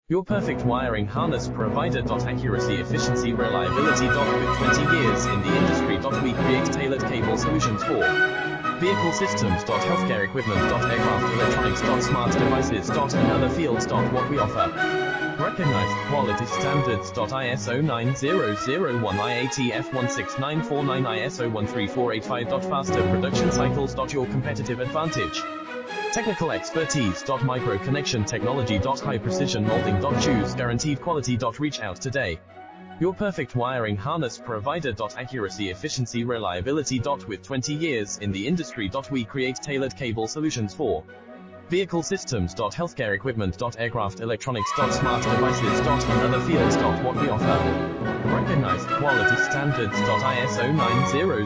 Your perfect wiring harness provider. Accuracy, efficiency, reliability. With 20 years in the industry. We create tailored cable solutions for vehicle systems. Healthcare equipment. Aircraft electronics. Smart devices. And other fields. What we offer. Recognized quality standards. ISO 9001, IATF 16949, ISO 13485. Faster production cycles. Your competitive advantage. Technical expertise. Micro connection technology. High precision molding. Choose guaranteed quality. Reach out today. Your perfect wiring harness provider. Accuracy, efficiency, reliability. With 20 years in the industry. We create tailored cable solutions for vehicle systems. Healthcare equipment. Aircraft electronics. Smart devices. And other fields. What we offer. Recognized quality standards. ISO 9001.